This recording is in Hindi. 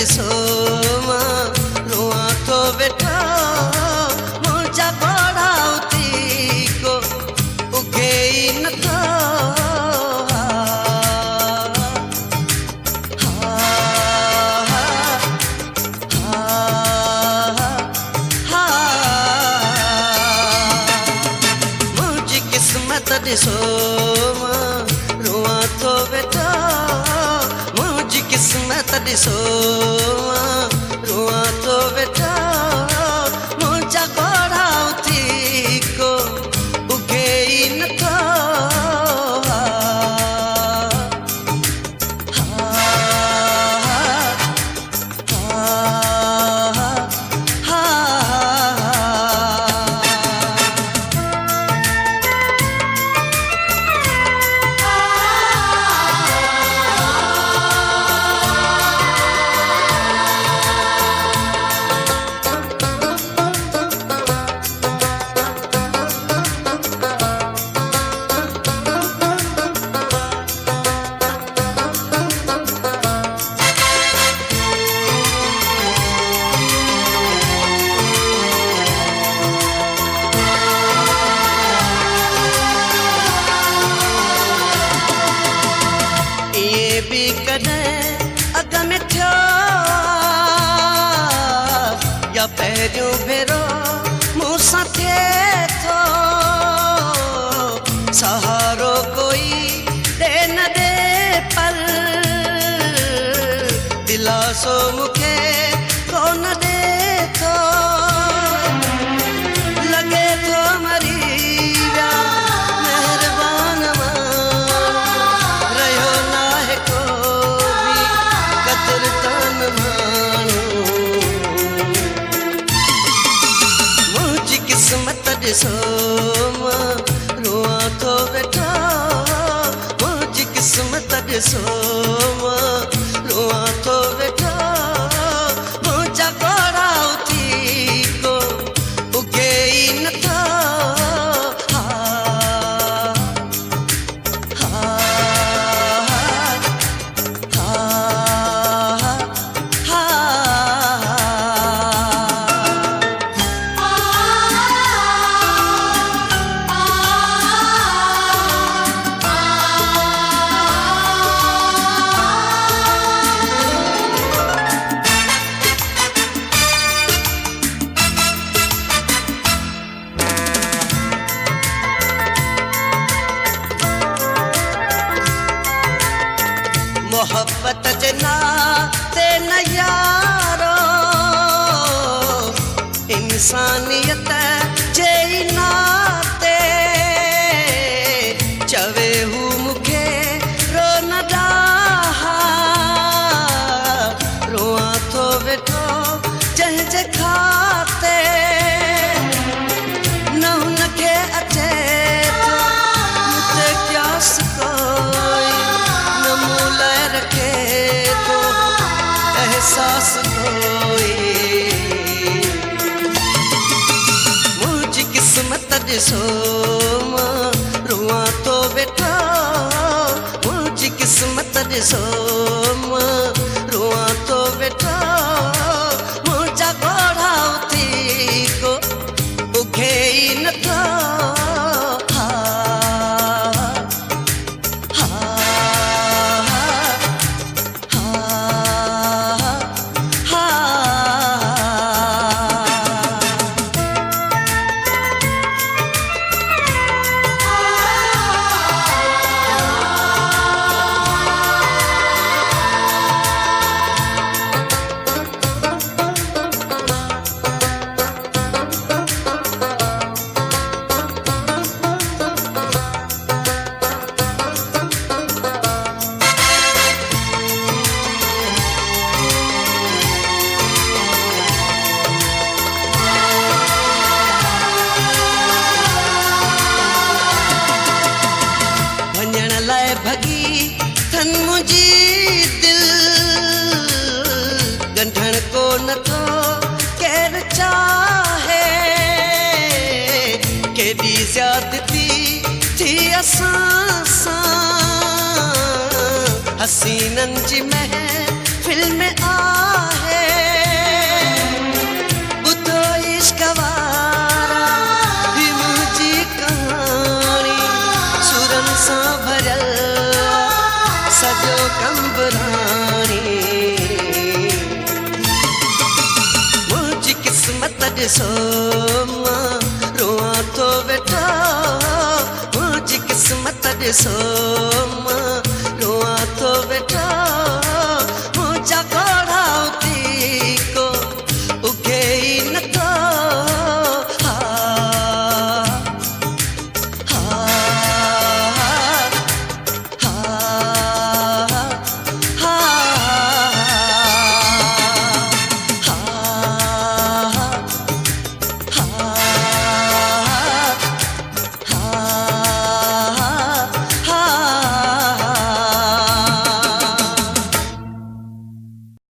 ॾिसो मां रोआं थो वेठा मुंहिंजा घोड़ा उथी को उगे ई नथो मुंहिंजी किस्मत ॾिसो मां रोआं थो वेठा मुंहिंजी किस्मत ॾिसो मां रोआं थो वेठा मुंहिंजा घोड़ा उथी को उगे ई नथो भी कॾहिं अॻ में थियो या पहिरियों भेरो मूं सां थिए थो सहारो कोई ॾे न ॾे पर दिलासो मूंखे कोन ॾे थो लॻे थो मरी विया महिरबान किस्मत ॾिसो मां रोआं थो वेठा मुंहिंजी किस्मत ॾिसो मां रोआं थो वेठा मुंहिंजा घोड़ा उथी को उगे ई नथा मोहब्बत जे नाते न यारो इंसानियत जे नाते चवे हू मूंखे रो न ॾाहा रोआं थो वेठो जंहिंजे खाते न हुनखे अचे थो मूंते क्यास कोई न मूं लाइ रखे थो एहसास कोई मुंहिंजी किस्मत ॾिसो मां रोआं थो वेठा मुंहिंजी किस्मत ॾिसो मां रोआं थो वेठा मुंहिंजा घोड़ा उथी को उगे ई नथा नथो केर चाहे केॾी ज़्यादती थी असां सां हसीननि जी महफ़िल में आहे सां भरियल सॼो कंबराणी मुंहिंजी क़िस्मत ॾिसो मां रोआं थो वेठा मुंहिंजी क़िस्मत ॾिसो